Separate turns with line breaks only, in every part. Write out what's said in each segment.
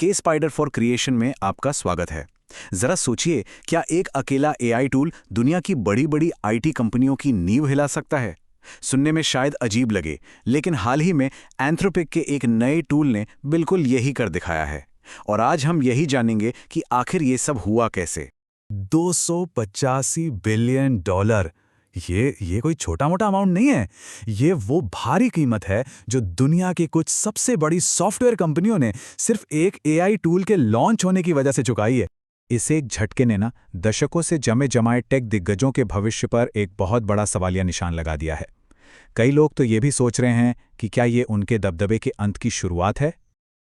के spider for creation में आपका स्वागत है। जरा सोचिए, क्या एक अकेला एआई टूल दुनिया की बड़ी बड़ी आईटी कंपनियों की नींव हिला सकता है? सुनने में शायद अजीब लगे, लेकिन हाल ही में एंथ्रोपिक के एक नए टूल ने बिल्कुल यही कर दिखाया है। और आज हम यही जानेंगे कि आखिर ये सब हुआ कैसे।
285 बिलियन डॉलर, ये कोई छोटा मोटा अमाउंट नहीं है। ये वो भारी कीमत है जो दुनिया की कुछ सबसे बड़ी सॉफ्टवेयर कंपनियों ने सिर्फ एक एआई टूल के लॉन्च होने की वजह से चुकाई है।
इस एक झटके ने दशकों से जमे जमाए टेक दिग्गजों के भविष्य पर एक बहुत बड़ा सवालिया निशान लगा दिया है। कई लोग तो ये भी सोच रहे हैं कि क्या ये उनके दबदबे के अंत की शुरुआत है।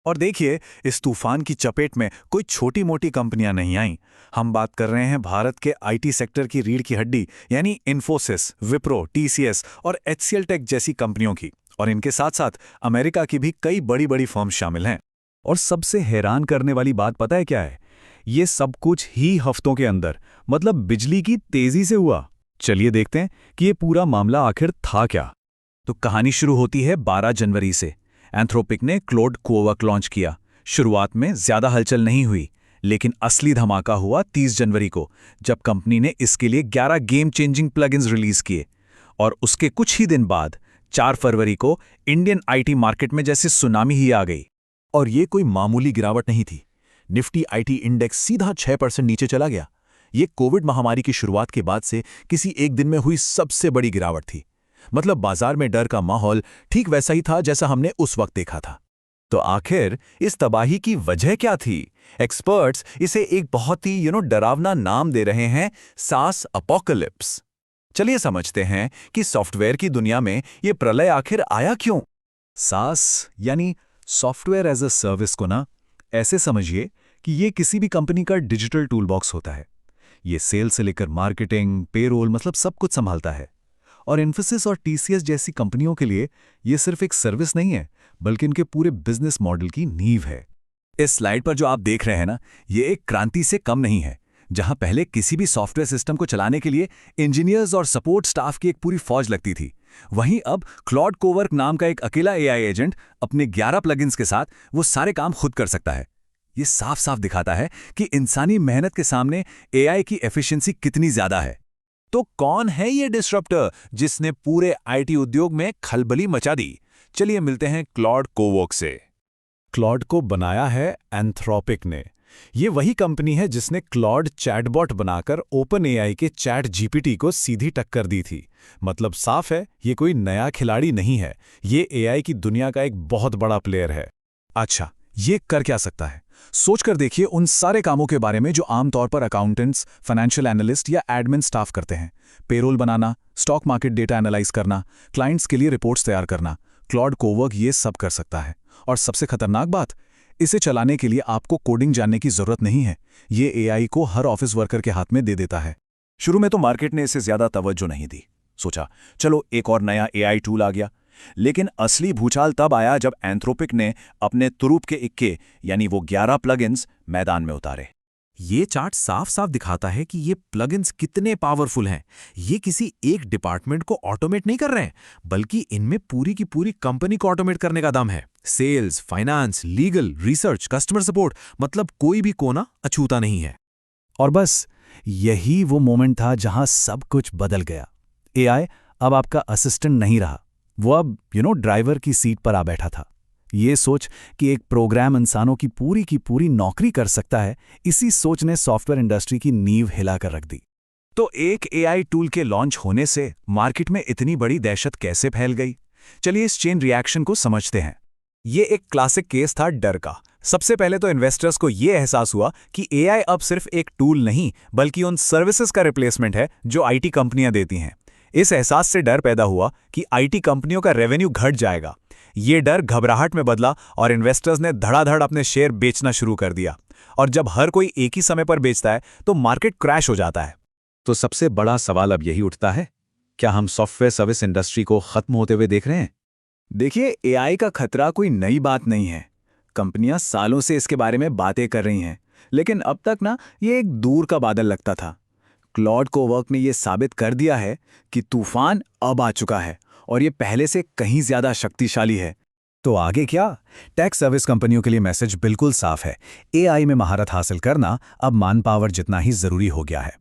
और देखिए, इस तूफान की चपेट में कोई छोटी मोटी कंपनियां नहीं आईं। हम बात कर रहे हैं भारत के आईटी सेक्टर की रीढ़ की हड्डी यानी इन्फोसिस, विप्रो, टीसीएस और एचसीएल टेक जैसी कंपनियों की। और इनके साथ साथ अमेरिका की भी कई बड़ी बड़ी फर्म्स शामिल हैं। और सबसे हैरान करने वाली बात पता है क्या है? ये सब कुछ ही हफ्तों के अंदर, मतलब बिजली की तेजी से हुआ। चलिए देखते हैं कि ये पूरा मामला आखिर था क्या। तो कहानी शुरू होती है 12 जनवरी से। एंथ्रोपिक ने क्लॉड कोवर्क लॉन्च किया। शुरुआत में ज्यादा हलचल नहीं हुई, लेकिन असली धमाका हुआ 30 जनवरी को, जब कंपनी ने इसके लिए 11 गेम चेंजिंग प्लगइन्स रिलीज किए। और उसके कुछ ही दिन बाद 4 फरवरी को इंडियन आईटी मार्केट में जैसे सुनामी ही आ गई।
और ये कोई मामूली गिरावट नहीं थी। निफ्टी आईटी इंडेक्स सीधा 6% नीचे चला गया। ये कोविड महामारी की शुरुआत के बाद से किसी एक दिन में हुई सबसे बड़ी गिरावट थी। मतलब बाजार में डर का माहौल ठीक वैसा ही था जैसा हमने उस वक्त देखा था।
तो आखिर इस तबाही की वजह क्या थी? एक्सपर्ट्स इसे एक बहुत ही डरावना नाम दे रहे हैं, सास अपोकलिप्स। चलिए समझते हैं कि सॉफ्टवेयर की दुनिया में ये प्रलय आखिर आया क्यों।
सास यानी सॉफ्टवेयर एज अ सर्विस को ऐसे समझिए कि ये किसी भी कंपनी का डिजिटल टूल बॉक्स होता है। ये सेल से लेकर मार्केटिंग, पेरोल, मतलब सब कुछ संभालता है। और इन्फोसिस और टीसीएस जैसी कंपनियों के लिए ये सिर्फ एक सर्विस नहीं है, बल्कि इनके पूरे बिजनेस मॉडल की नींव है।
इस स्लाइड पर जो आप देख रहे हैं ना, ये एक क्रांति से कम नहीं है। जहां पहले किसी भी सॉफ्टवेयर सिस्टम को चलाने के लिए इंजीनियर्स और सपोर्ट स्टाफ की एक पूरी फौज लगती थी, वहीं अब क्लॉड कोवर्क नाम का एक अकेला एआई एजेंट अपने 11 प्लगइन्स के साथ वो सारे काम खुद कर सकता है। ये साफ साफ दिखाता है कि इंसानी मेहनत के सामने एआई की एफिशिएंसी कितनी ज्यादा है। तो कौन है ये डिस्रप्टर जिसने पूरे आईटी उद्योग में खलबली मचा दी? चलिए मिलते हैं क्लॉड कोवर्क से।
क्लॉड को बनाया है एंथ्रोपिक ने। ये वही कंपनी है जिसने क्लॉड चैटबॉट बनाकर ओपन एआई के चैट जीपीटी को सीधी टक्कर दी थी। मतलब साफ है, ये कोई नया खिलाड़ी नहीं है। ये एआई की दुनिया का एक बहुत बड़ा प्लेयर है।
अच्छा, ये कर क्या सकता है? सोचकर देखिए उन सारे कामों के बारे में जो आमतौर पर अकाउंटेंट्स, फाइनेंशियल एनालिस्ट या एडमिन स्टाफ करते हैं। पेरोल बनाना, स्टॉक मार्केट डेटा एनालाइज करना, क्लाइंट्स के लिए रिपोर्ट्स तैयार करना। क्लॉड कोवर्क ये सब कर सकता है। और सबसे खतरनाक बात, इसे चलाने के लिए आपको कोडिंग जानने की जरूरत नहीं है। ये एआई को हर ऑफिस वर्कर के हाथ में दे देता है।
शुरू में तो मार्केट ने इसे ज्यादा तवज्जो नहीं दी। सोचा चलो एक और नया एआई टूल आ गया। लेकिन असली भूचाल तब आया जब एंथ्रोपिक ने अपने तुरूप के इक्के यानी वो 11 प्लगइन्स मैदान में उतारे।
ये चार्ट साफ साफ दिखाता है कि ये प्लगइन्स कितने पावरफुल हैं। ये किसी एक डिपार्टमेंट को ऑटोमेट नहीं कर रहे हैं, बल्कि इनमें पूरी की पूरी कंपनी को ऑटोमेट करने का दम है। Sales, finance, legal, research, customer support, मतलब कोई भी कोना अछूता नहीं है।
और बस यही वो मोमेंट था जहां सब कुछ बदल गया। एआई अब आपका असिस्टेंट नहीं रहा, वो अब ड्राइवर की सीट पर आ बैठा था। ये सोच कि एक प्रोग्राम इंसानों की पूरी नौकरी कर सकता है, इसी सोच ने सॉफ्टवेयर इंडस्ट्री की नींव हिलाकर रख दी।
तो एक एआई टूल के लॉन्च होने से मार्केट में इतनी बड़ी दहशत कैसे फैल गई? चलिए इस चेन रिएक्शन को समझते हैं। ये एक क्लासिक केस था डर का। सबसे पहले तो इन्वेस्टर्स को यह एहसास हुआ कि एआई अब सिर्फ एक टूल नहीं, बल्कि उन सर्विसेज का रिप्लेसमेंट है जो आईटी कंपनियां देती हैं। इस एहसास से डर पैदा हुआ कि आईटी कंपनियों का रेवेन्यू घट जाएगा। ये डर घबराहट में बदला और इन्वेस्टर्स ने धड़ाधड़ अपने शेयर बेचना शुरू कर दिया। और जब हर कोई एक ही समय पर बेचता है तो मार्केट क्रैश हो जाता है।
तो सबसे बड़ा सवाल अब यही उठता है, क्या हम सॉफ्टवेयर सर्विस इंडस्ट्री को खत्म होते हुए देख रहे हैं?
देखिए, एआई का खतरा कोई नई बात नहीं है। कंपनियां सालों से इसके बारे में बातें कर रही हैं, लेकिन अब तक ये एक दूर का बादल लगता था। क्लॉड कोवर्क ने यह साबित कर दिया है कि तूफान अब आ चुका है और ये पहले से कहीं ज्यादा शक्तिशाली है।
तो आगे क्या? टैक्स सर्विस कंपनियों के लिए मैसेज बिल्कुल साफ है। एआई में महारत हासिल करना अब मैन पावर जितना ही जरूरी हो गया है।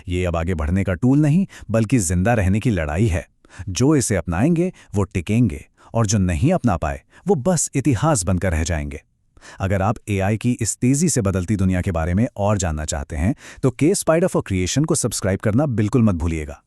ये अब आगे बढ़ने का टूल नहीं, बल्कि जिंदा रहने की लड़ाई है। जो इसे अपनाएंगे वो टिकेंगे, और जो नहीं अपना पाए वो बस इतिहास बनकर रह जाएंगे। अगर आप एआई की इस तेजी से बदलती दुनिया के बारे में और जानना चाहते हैं तो के स्पाइडर फॉर क्रिएशन को सब्सक्राइब करना बिल्कुल मत भूलिएगा।